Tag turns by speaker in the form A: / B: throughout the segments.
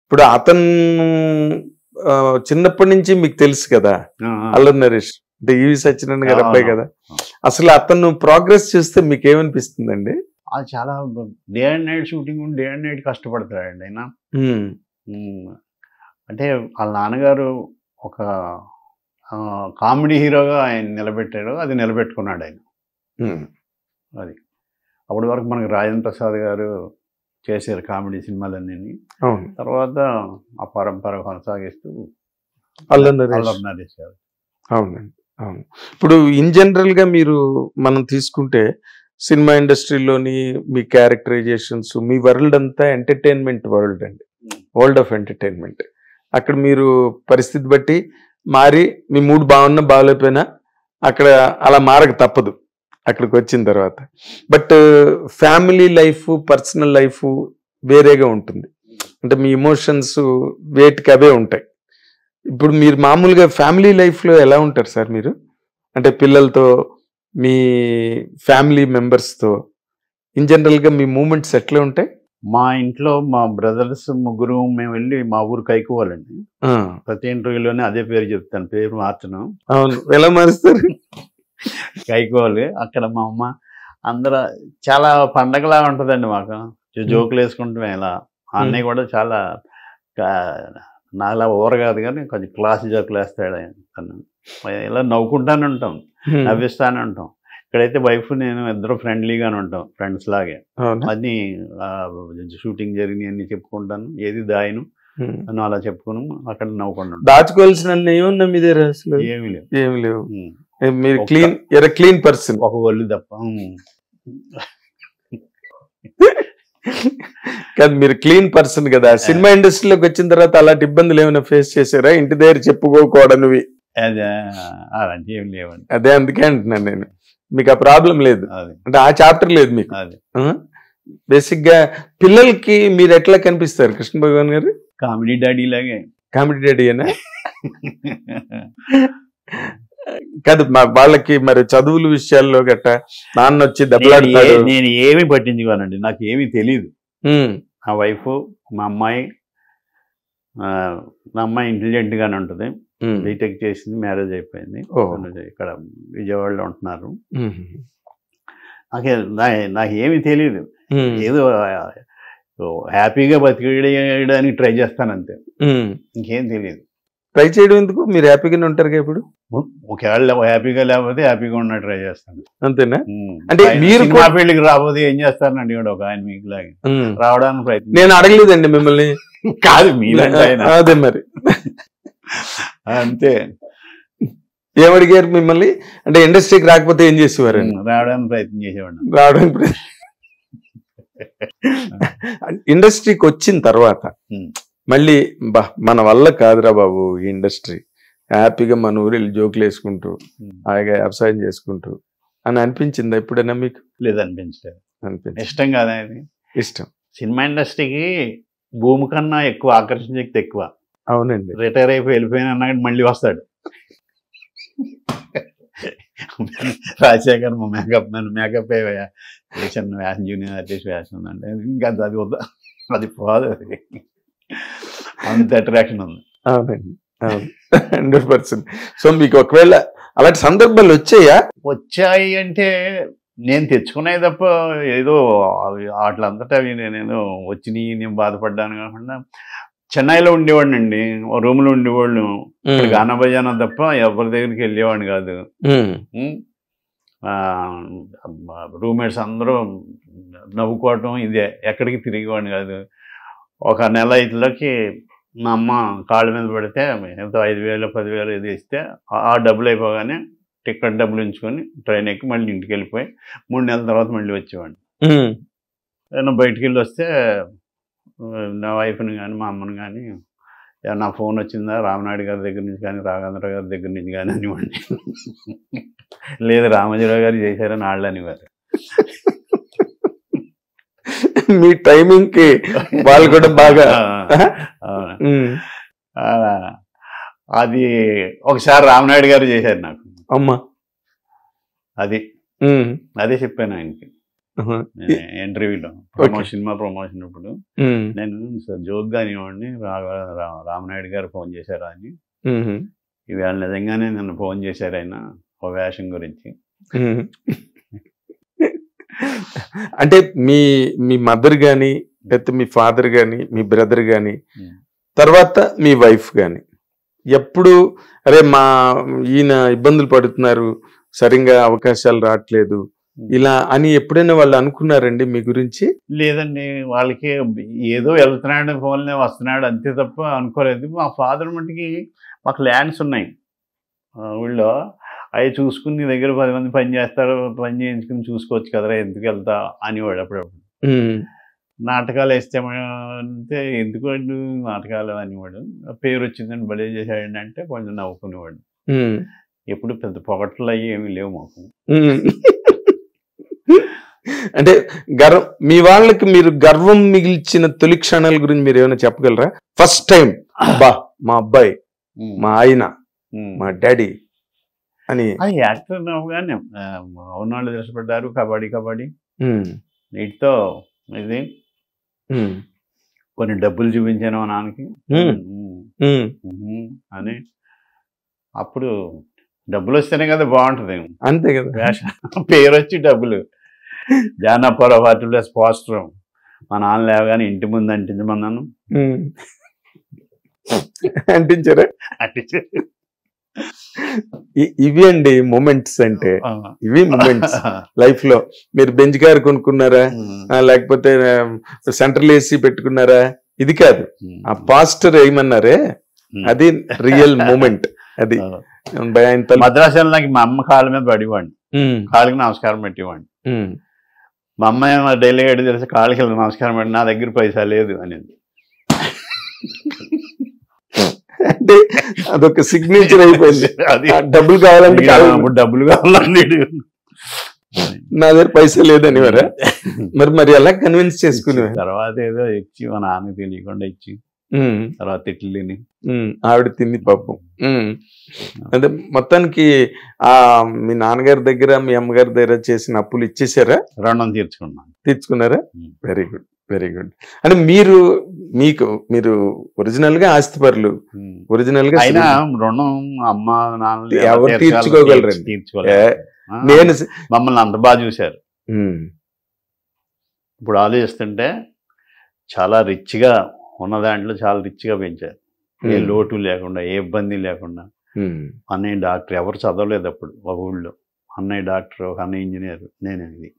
A: ఇప్పుడు అతను చిన్నప్పటి నుంచి మీకు తెలుసు కదా, అల్లరి నరేష్ అంటే ఈవి సత్యనారాయణ గారు అబ్బాయి కదా. అసలు అతను ప్రోగ్రెస్ చూస్తే మీకు ఏమనిపిస్తుందండి?
B: అది చాలా day and night shooting, day and night కష్టపడతాడండి ఆయన. అంటే వాళ్ళ నాన్నగారు ఒక కామెడీ హీరోగా ఆయన నిలబెట్టాడు, అది నిలబెట్టుకున్నాడు ఆయన. అది అప్పటి వరకు మనకు రాజేంద్ర ప్రసాద్ గారు చేశారు కామెడీ సినిమాలన్నీ. తర్వాత ఆ పరంపర కొనసాగిస్తూ
A: అల్లరి నరేష్ గారు. అవునండి, అవును. ఇప్పుడు ఇన్ జనరల్ గా మనం తీసుకుంటే సినిమా ఇండస్ట్రీలోని మీ క్యారెక్టరైజేషన్స్, మీ వరల్డ్ అంతా ఎంటర్టైన్మెంట్ వరల్డ్ అండి, వరల్డ్ ఆఫ్ ఎంటర్టైన్మెంట్. అక్కడ మీరు పరిస్థితి బట్టి మారి మీ మూడ్ బాగున్నా బాగలేకపోయినా అక్కడ అలా మారక తప్పదు అక్కడికి వచ్చిన తర్వాత. But family life, personal life వేరేగా ఉంటుంది. అంటే మీ ఎమోషన్స్ వేటికి అవే ఉంటాయి. ఇప్పుడు మీరు మామూలుగా ఫ్యామిలీ లైఫ్లో ఎలా ఉంటారు సార్ మీరు? అంటే పిల్లలతో, మీ ఫ్యామిలీ మెంబర్స్తో ఇన్ జనరల్గా మీ మూమెంట్స్ ఎట్లా ఉంటాయి?
B: మా ఇంట్లో మా బ్రదర్స్ ముగ్గురు మేము వెళ్ళి మా ఊరు కైకోవాలండి. ప్రతి ఇంటర్వ్యూలోనే అదే పేరు చెప్తాను, పేరు మార్చను.
A: అవును, ఎలా మారుస్తారు?
B: కైకోవాలి. అక్కడ మా అమ్మ అందరూ చాలా పండగలా ఉంటుందండి మాకు. జోకులు వేసుకుంటాం. ఇలా అన్నయ్య కూడా చాలా నాలా ఓవర్ కాదు కానీ కొంచెం క్లాస్ జోకులు వేస్తాడు తను. ఇలా నవ్వుకుంటానే ఉంటాం, నవ్విస్తానే ఉంటాం. ఇక్కడైతే వైఫ్ నేను ఇద్దరు ఫ్రెండ్లీగానే ఉంటాం, ఫ్రెండ్స్ లాగే. అన్నీ షూటింగ్ జరిగినాయి అన్ని చెప్పుకుంటాను, ఏది దాయను అని అలా చెప్పుకుని అక్కడ నవ్వుకుంటాం.
A: దాచుకోవాల్సిన ఏమున్నా మీ దగ్గర? అసలు ఏమి లేవు, ఏమి లేవు. మీరు క్లీన్ పర్సన్,
B: ఒక ఒళ్ళు తప్ప.
A: కాదు, మీరు క్లీన్ పర్సన్ కదా. సినిమా ఇండస్ట్రీలోకి వచ్చిన తర్వాత అలాంటి ఇబ్బందులు ఏమైనా ఫేస్ చేశారా? ఇంటి దగ్గర చెప్పుకోకూడనివి
B: అలాంటి ఏమి లేవండి.
A: అదే అందుకే అంటున్నాను నేను, మీకు ఆ ప్రాబ్లం లేదు, అంటే ఆ చాప్టర్ లేదు మీకు. బేసిక్ గా పిల్లలకి మీరు ఎట్లా కనిపిస్తారు కృష్ణ భగవాన్ గారు?
B: కామెడీ డాడీ లాగే.
A: కామెడీ డాడీ అనా? కాదు, వాళ్ళకి మరి చదువుల విషయాల్లో గట్ట నాన్న వచ్చి దెబ్బలాడతాడు.
B: నేను ఏమి పట్టించుకోనండి, నాకు ఏమీ తెలీదు. మా వైఫ్, మా అమ్మాయి ఇంటెలిజెంట్ గానే ఉంటుంది. బీటెక్ చేసింది, మ్యారేజ్ అయిపోయింది, ఇక్కడ విజయవాడలో ఉంటున్నారు. నాకు ఏమీ తెలియదు, ఏదో హ్యాపీగా బతికేయడానికి ట్రై చేస్తాను అంతే, ఇంకేం తెలియదు.
A: ట్రై చేయడం ఎందుకు? మీరు హ్యాపీగానే ఉంటారు ఇప్పుడు.
B: ఒకవేళ హ్యాపీగా లేకపోతే హ్యాపీగా ఉన్న ట్రై చేస్తాను, అంతేనా?
A: అంటే మీరు
B: మా పెళ్లికి రాబోతే ఏం చేస్తారని అడిగాడు ఒక ఆయన, మీకు లాగా రావడానికి ప్రయత్నం.
A: నేను అడగలేదండి మిమ్మల్ని.
B: కాదు, మీరంటే
A: అదే మరి
B: అంతే.
A: ఏమడిగారు మిమ్మల్ని? అంటే ఇండస్ట్రీకి రాకపోతే ఏం చేసేవారు?
B: రావడానికి ప్రయత్నం చేసేవాడు.
A: రావడానికి ఇండస్ట్రీకి వచ్చిన తర్వాత మళ్ళీ మన వల్ల కాదురా బాబు ఈ ఇండస్ట్రీ, హ్యాపీగా మన ఊరిలో జోకులు వేసుకుంటూ హాయిగా వ్యవసాయం చేసుకుంటూ అని అనిపించిందా ఎప్పుడైనా మీకు?
B: లేదు, అనిపించలేదు. ఇష్టం కాదా?
A: ఇష్టం.
B: సినిమా ఇండస్ట్రీకి భూమి కన్నా ఎక్కువ ఆకర్షణ శక్తి ఎక్కువ.
A: అవునండి.
B: రిటైర్ అయిపోయి వెళ్ళిపోయినా మళ్ళీ వస్తాడు. రాజశేఖర్ మేకప్ వేసిన వ్యాసం, జూనియర్ ఆర్టిస్ట్ వేసం ఉందంటే ఇంకా అది వద్దా, అది పోదు, అంత అట్రాక్షన్ ఉంది.
A: అవునండి, 100%. సో మీకు ఒకవేళ అలాంటి సందర్భాలు
B: వచ్చాయి అంటే నేను తెచ్చుకున్నాయి తప్ప ఏదో వాటిలంతటా నేను వచ్చినాయి నేను బాధపడ్డాను కాకుండా, చెన్నైలో ఉండేవాడిని అండి, రూమ్లో ఉండేవాళ్ళు. గానా భజానా తప్ప ఎవరి దగ్గరికి వెళ్ళేవాడిని కాదు. రూమ్మేట్స్ అందరూ నవ్వుకోవటం ఇదే, ఎక్కడికి తిరిగేవాడిని కాదు. ఒక నెల ఇట్లకి మా అమ్మ కాళ్ళ మీద పడితే ఎంతో 5,000 10,000 ఇది ఇస్తే ఆ డబ్బులు అయిపోగానే టికెట్ డబ్బులు ఉంచుకొని ట్రైన్ ఎక్కి మళ్ళీ ఇంటికి వెళ్ళిపోయి 3 నెలల తర్వాత మళ్ళీ వచ్చేవాడిని. నేను బయటికి వెళ్ళి వస్తే నా వైఫ్ని కానీ మా అమ్మని కానీ నా ఫోన్ వచ్చిందా రామనాయుడు గారి దగ్గర నుంచి కానీ రాఘవేంద్ర గారి దగ్గర నుంచి కానీ అనివ్వండి, లేదు రామజీరావు గారు చేశారని వాళ్ళు అనేవారు.
A: మీ టైమింగ్ కి వాళ్ళు కూడా బాగా.
B: అది ఒకసారి రామనాయుడు గారు చేశారు నాకు.
A: అమ్మా
B: అదే చెప్పాను ఆయనకి. ఇంటర్వ్యూలో సినిమా ప్రమోషన్ ఇప్పుడు నేను జోక్గా అనేవాడిని, రామనాయుడు గారు ఫోన్ చేశారా అని. ఇవాళ నిజంగానే నన్ను ఫోన్ చేశారు ఆయన ఒక వేషం గురించి.
A: అంటే మీ మదర్ గాని, లేకపోతే మీ ఫాదర్ గాని, మీ బ్రదర్ గాని, తర్వాత మీ వైఫ్ గాని ఎప్పుడు అరే ఈయన ఇబ్బందులు పడుతున్నారు, సరిగ్గా అవకాశాలు రావట్లేదు ఇలా అని ఎప్పుడైనా వాళ్ళు అనుకున్నారండి మీ గురించి?
B: లేదండి, వాళ్ళకి ఏదో వెళ్తున్నాడు, ఫోన్లే వస్తున్నాడు అంతే తప్ప అనుకోలేదు. మా ఫాదర్ మటుకి మాకు ల్యాండ్స్ ఉన్నాయి ఊళ్ళో, అవి చూసుకుని నీ దగ్గర 10 మంది పని చేస్తారు, పని చేయించుకుని చూసుకోవచ్చు కదరా, ఎందుకు వెళ్తా అనేవాడు. అప్పుడప్పుడు నాటకాలు వేస్తే అంటే ఎందుకు నాటకాలు అనేవాడు. పేరు వచ్చిందని బలే చేశాడు అంటే కొంచెం నవ్వుకునేవాడు. ఎప్పుడు పెద్ద పొగట్లు అయ్యి ఏమీ లేవు మాకు.
A: అంటే మీ వాళ్ళకి మీరు గర్వం మిగిల్చిన తొలి క్షణాల గురించి మీరు ఏమైనా చెప్పగలరా? ఫస్ట్ టైం మా అబ్బాయి, మా ఆయన, మా డాడీ అని.
B: అది యాక్టర్ నవ్వుగానే అవునాళ్ళు దృష్టపడ్డారు. కబడ్డీ వీటితో ఇది కొన్ని డబ్బులు చూపించాను మా నాన్నకి అని. అప్పుడు డబ్బులు వస్తేనే కదా బాగుంటుంది,
A: అంతే కదా.
B: పేరు వచ్చి డబ్బులు. జానపర పార్టీ ప్లస్ పోస్టర్ మా నాన్న లేవగానే ఇంటి ముందు అంటించమన్నాను.
A: అంటించారా? ఇవి అండి మూమెంట్స్ అంటే. ఇవి మూమెంట్స్ లైఫ్ లో. మీరు బెంచ్ కార్ కొనుక్కున్నారా, లేకపోతే సెంట్రల్ ఏసీ పెట్టుకున్నారా, ఇది కాదు. ఆ పాస్టర్ ఏమన్నారే అది రియల్ మూమెంట్. అది
B: మద్రాసులో నాకు మా అమ్మ కాళ్ళ మీద పడివాడిని, కాళ్ళకి నమస్కారం పెట్టేవాడిని. మా అమ్మ డైలీ గడి తెలిసి కాళ్ళకి నమస్కారం పెట్టి నా దగ్గర పైసా లేదు అనేది.
A: అంటే అదొక సిగ్నేచర్ అయిపోయింది. డబ్బులు కావాలంటే
B: డబ్బులు కావాలండి,
A: నా దగ్గర పైసా లేదని. మరి ఎలా కన్విన్స్ చేసుకునే?
B: తర్వాత ఏదో ఇచ్చి మా నాన్నకి తెలియకుండా ఇచ్చి తర్వాత తిట్లు తిని
A: ఆవిడ తింది పాపం. అంటే మొత్తానికి మీ నాన్నగారి దగ్గర మీ అమ్మగారి దగ్గర చేసిన అప్పులు ఇచ్చేసారా?
B: రుణం
A: తీర్చుకున్నారా? Very good, very good. అంటే మీరు ఒరిజినల్ గా ఆస్తిపరులు, ఒరిజినల్ గా
B: అయినా రుణం అమ్మ నాన్న
A: ఎవరు తీర్చుకోగలరండి?
B: నేను మమ్మల్ని అంత బాగా చూశారు. ఇప్పుడు ఆలోచిస్తుంటే చాలా రిచ్గా ఉన్న దాంట్లో చాలా రిచ్గా పెంచారు. ఏ లోటు లేకుండా, ఏ ఇబ్బంది లేకుండా. అన్నయ్య డాక్టర్, ఎవరు చదవలేదు అప్పుడు ఒక ఊళ్ళో. అన్నయ్య డాక్టర్, ఒక అన్నయ్య ఇంజనీర్, నేనేది,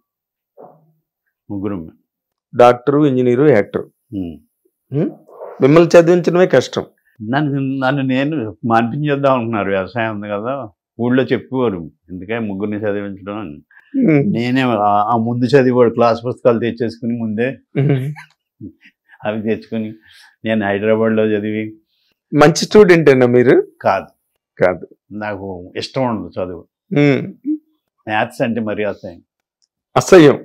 B: ముగ్గురు. Doctor, engineer, actor.
A: మిమ్మల్ని చదివించడమే కష్టం.
B: నన్ను నేను మాన్పించేద్దాం అనుకున్నారు. వ్యవసాయం ఉంది కదా ఊళ్ళో చెప్పేవారు, ఎందుకే ముగ్గురిని చదివించడం అని. నేనే ఆ ముందు చదివాడు క్లాస్ పుస్తకాలు తెచ్చేసుకుని ముందే అవి తెచ్చుకుని నేను హైదరాబాద్లో చదివి.
A: మంచి స్టూడెంట్ అయినా మీరు?
B: కాదు,
A: కాదు,
B: నాకు ఇష్టం ఉండదు చదువు. మ్యాథ్స్ అంటే మరి
A: అసహ్యం.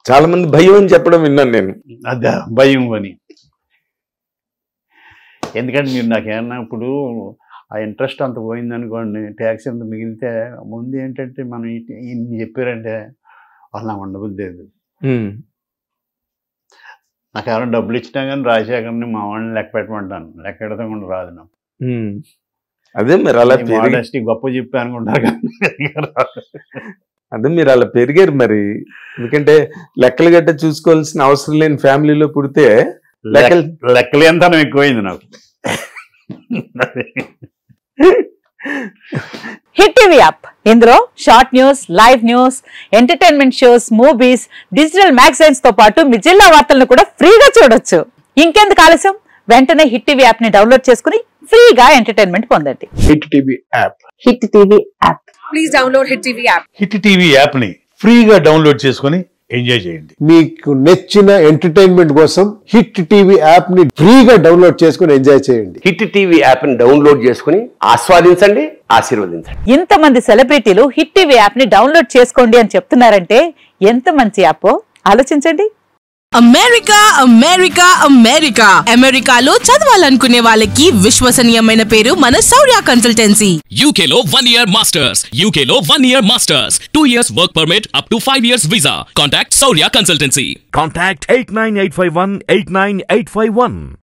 A: చాలా మంది భయం అని చెప్పడం విన్నాను నేను.
B: అదే భయం అని. ఎందుకంటే మీరు నాకేమన్నా ఇప్పుడు ఆ ఇంట్రెస్ట్ అంత పోయిందనుకోండి, ట్యాక్స్ ఎంత మిగిలితే ముందు ఏంటంటే మనం ఇన్ని చెప్పారంటే వాళ్ళు నాకు ఉండబుద్ధి లేదు. నాకు ఎవరైనా డబ్బులు ఇచ్చినా కానీ రాజశేఖర్ని మా వాళ్ళని లెక్క పెట్టమంటాను, లెక్క పెడతాం కూడా రాదు నాకు.
A: అదే మీరు అలా
B: గొప్ప చెప్పి అనుకుంటారు కానీ
A: అదే మీరు అలా పెరిగారు మరి. ఎందుకంటే లెక్కలు గట్ట చూసుకోవాల్సిన అవసరం లేని ఫ్యామిలీలో పుడితే
B: లెక్కలు ఎంత ఎక్కువైంది నాకు.
C: హిట్ టీవీ యాప్, ఇందులో short news, live news, entertainment shows, movies, digital magazines తో పాటు మీ జిల్లా వార్తలను కూడా ఫ్రీగా చూడొచ్చు. ఇంకెందుకు ఆలస్యం, వెంటనే హిట్ టీవీ యాప్ ని డౌన్లోడ్ చేసుకుని ఫ్రీగా ఎంటర్టైన్మెంట్ పొందండి.
D: Hit TV app.
C: Hit TV app.
E: Please download hit TV app.
D: Hit TV app ని ఫ్రీగా డౌన్లోడ్ చేసుకుని ఎంజాయ్ చేయండి.
F: మీకు నచ్చిన ఎంటర్టైన్మెంట్ కోసం హిట్ టీవీ యాప్ ని ఫ్రీగా డౌన్లోడ్ చేసుకుని ఎంజాయ్ చేయండి.
G: హిట్ టీవీ యాప్ ని డౌన్లోడ్ చేసుకుని ఆస్వాదించండి, ఆశీర్వదించండి.
C: ఇంతమంది సెలబ్రిటీలు హిట్ టీవీ యాప్ ని డౌన్లోడ్ చేసుకోండి అని చెప్తున్నారంటే ఎంత మంచి యాప్ ఆలోచించండి.
H: అమెరికా అమెరికా అమెరికా అమెరికాలో చదవాలనుకునే వాళ్ళకి విశ్వసనీయమైన పేరు మన శౌర్య కన్సల్టెన్సీ.
I: UK లో 1 year masters, UK లో 1 year masters, 2 years work permit up to 5 years visa. Contact Shaurya Consultancy.
J: Contact 89851 89851.